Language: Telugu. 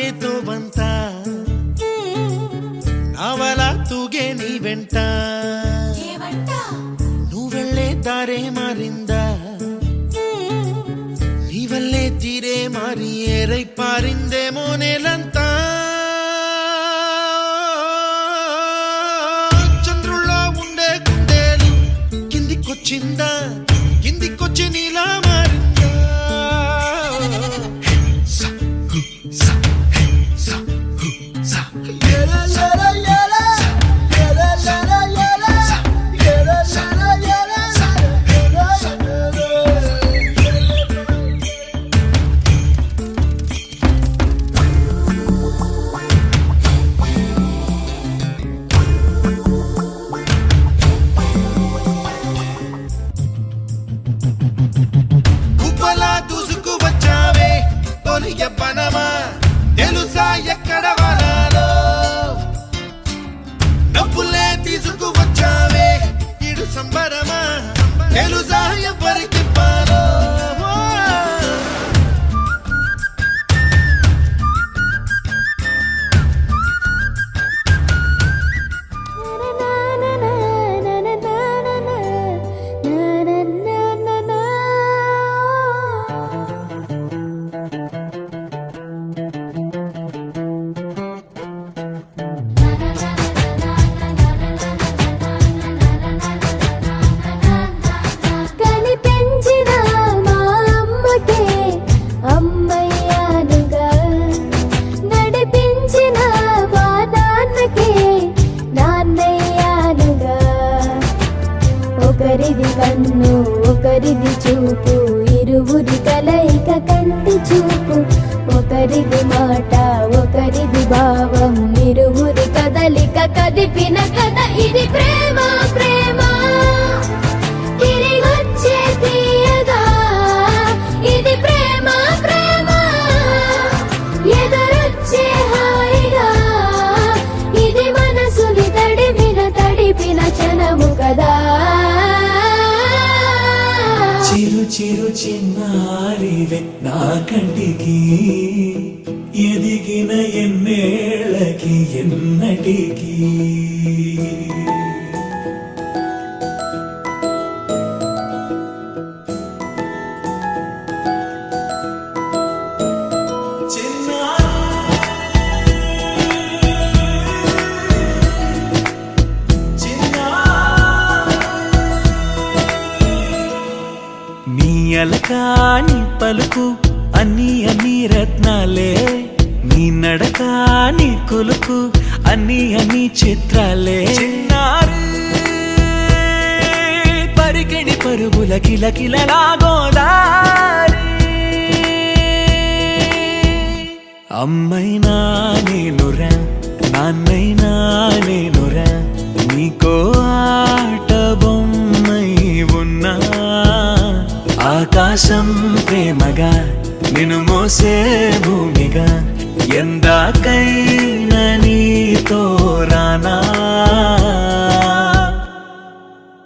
సాగేతో బంత నావల తూగే నీ వెంట నువ్వెళ్ళే దారే మారిందా నీ వల్లే తీరే మారి ఏరై పారిందేమో నేలంతా చంద్రుల్లో ఉండే కుందేలు కిందికొచ్చిందా కిందికొచ్చి నీలా మారిందా పనమా తెలుసా ఎక్కడ వనాలో డబ్బులే తీసుకువచ్చావే ఇడు సంబరమా తెలుసా ఎవరికి పాలో ఒకరిది కన్ను ఒకరిది చూపు ఇరువురి కలయిక కంటి చూపు ఒకరిది మాట ఒకరిది భావం ఇరువురి కదలిక కదిపిన కథ ఇది ప్రేమ ప్రేమ తిరిగొచ్చే తీయగా ఇది ప్రేమ ప్రేమ ఎదరొచ్చే హాయిగా ఇది మనసుని తడిపిన క్షణము కదా చిరు చిరు చిన్నారివే నా కంటికి ఎదిగిన ఎన్నేళ్ళకి ఎన్నటికి అలకాని పలుకు అన్ని రత్నాలే నీ నడక నీ కులుకు అన్ని చిత్రాలే చిన్నారు పరికిణి పరుగుల కిలకిలలాగోదారి అమ్మైనా నేనురా నాన్నైనా నేనురా నీకో ఆట బొమ్మై ఉన్నా ఆకాశం ప్రేమగా నిన్ను మోసే భూమిగా ఎందాకైనా నీతో రానా